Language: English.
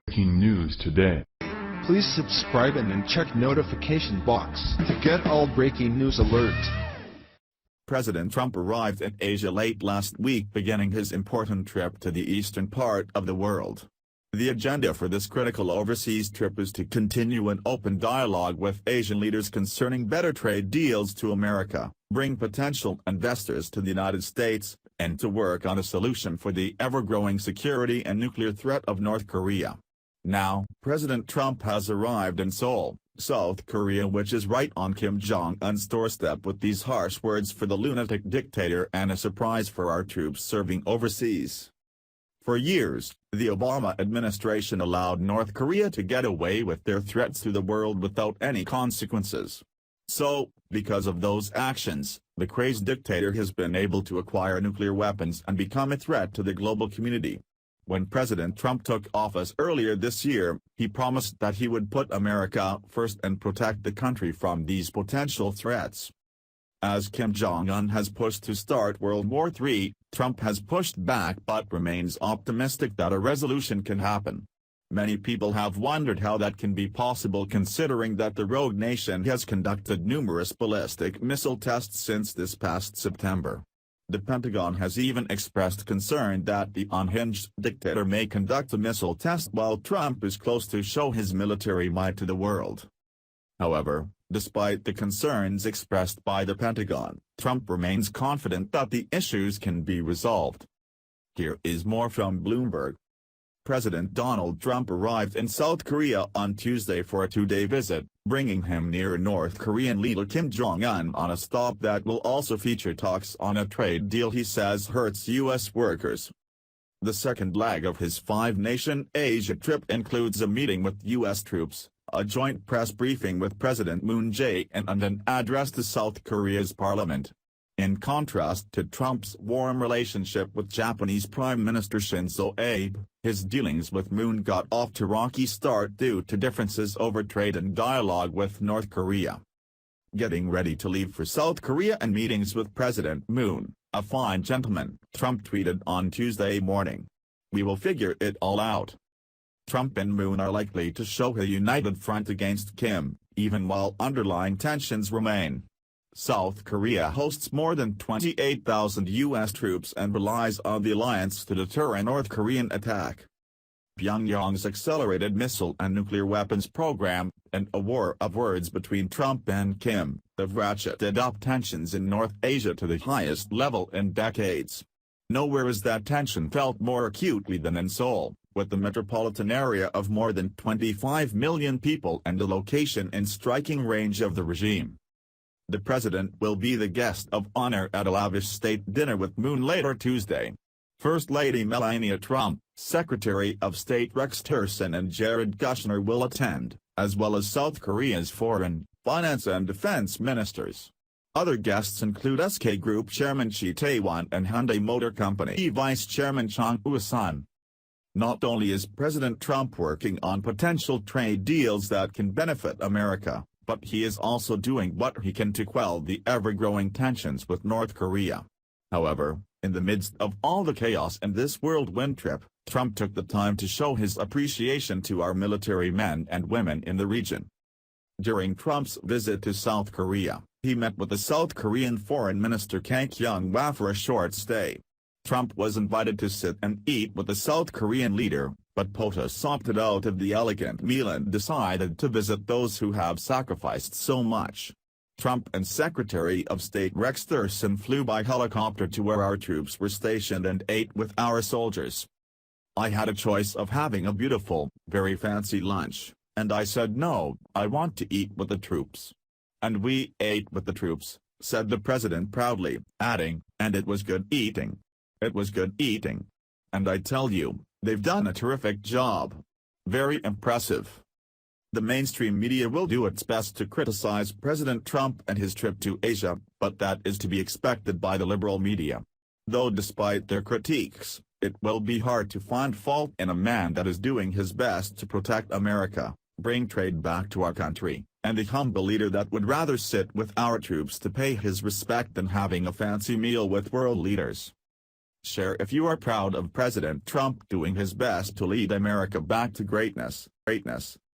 Breaking news today. Please subscribe and then check notification box to get all breaking news alerts. President Trump arrived in Asia late last week, beginning his important trip to the eastern part of the world. The agenda for this critical overseas trip is to continue an open dialogue with Asian leaders concerning better trade deals to America, bring potential investors to the United States, and to work on a solution for the ever-growing security and nuclear threat of North Korea. Now, President Trump has arrived in Seoul, South Korea, which is right on Kim Jong-un's doorstep, with these harsh words for the lunatic dictator and a surprise for our troops serving overseas. For years, the Obama administration allowed North Korea to get away with their threats to the world without any consequences. So, because of those actions, the crazed dictator has been able to acquire nuclear weapons and become a threat to the global community. When President Trump took office earlier this year, he promised that he would put America first and protect the country from these potential threats. As Kim Jong-un has pushed to start World War III, Trump has pushed back but remains optimistic that a resolution can happen. Many people have wondered how that can be possible, considering that the rogue nation has conducted numerous ballistic missile tests since this past September. The Pentagon has even expressed concern that the unhinged dictator may conduct a missile test while Trump is close to show his military might to the world. However, despite the concerns expressed by the Pentagon, Trump remains confident that the issues can be resolved. Here is more from Bloomberg. President Donald Trump arrived in South Korea on Tuesday for a two-day visit, bringing him near North Korean leader Kim Jong-un on a stop that will also feature talks on a trade deal he says hurts U.S. workers. The second leg of his five-nation Asia trip includes a meeting with U.S. troops, a joint press briefing with President Moon Jae-in, and an address to South Korea's parliament. In contrast to Trump's warm relationship with Japanese Prime Minister Shinzo Abe, his dealings with Moon got off to a rocky start due to differences over trade and dialogue with North Korea. Getting ready to leave for South Korea and meetings with President Moon, a fine gentleman, Trump tweeted on Tuesday morning. We will figure it all out. Trump and Moon are likely to show a united front against Kim, even while underlying tensions remain. South Korea hosts more than 28,000 U.S. troops and relies on the alliance to deter a North Korean attack. Pyongyang's accelerated missile and nuclear weapons program, and a war of words between Trump and Kim, have ratcheted up tensions in North Asia to the highest level in decades. Nowhere is that tension felt more acutely than in Seoul, with the metropolitan area of more than 25 million people and a location in striking range of the regime. The president will be the guest of honor at a lavish state dinner with Moon later Tuesday. First Lady Melania Trump, Secretary of State Rex Tillerson and Jared Kushner will attend, as well as South Korea's foreign, finance and defense ministers. Other guests include SK Group Chairman Chi Tae-won and Hyundai Motor Company Vice Chairman Chung Woo-sun. Not only is President Trump working on potential trade deals that can benefit America, but he is also doing what he can to quell the ever-growing tensions with North Korea. However, in the midst of all the chaos in this whirlwind trip, Trump took the time to show his appreciation to our military men and women in the region. During Trump's visit to South Korea, he met with the South Korean Foreign Minister Kang Kyung-hwa for a short stay. Trump was invited to sit and eat with the South Korean leader, but POTUS opted out of the elegant meal and decided to visit those who have sacrificed so much. Trump and Secretary of State Rex Tillerson flew by helicopter to where our troops were stationed and ate with our soldiers. I had a choice of having a beautiful, very fancy lunch, and I said no, I want to eat with the troops. And we ate with the troops, said the president proudly, adding, and it was good eating. It was good eating. And I tell you, they've done a terrific job. Very impressive. The mainstream media will do its best to criticize President Trump and his trip to Asia, but that is to be expected by the liberal media. Though despite their critiques, it will be hard to find fault in a man that is doing his best to protect America, bring trade back to our country, and a humble leader that would rather sit with our troops to pay his respect than having a fancy meal with world leaders. Share if you are proud of President Trump doing his best to lead America back to greatness.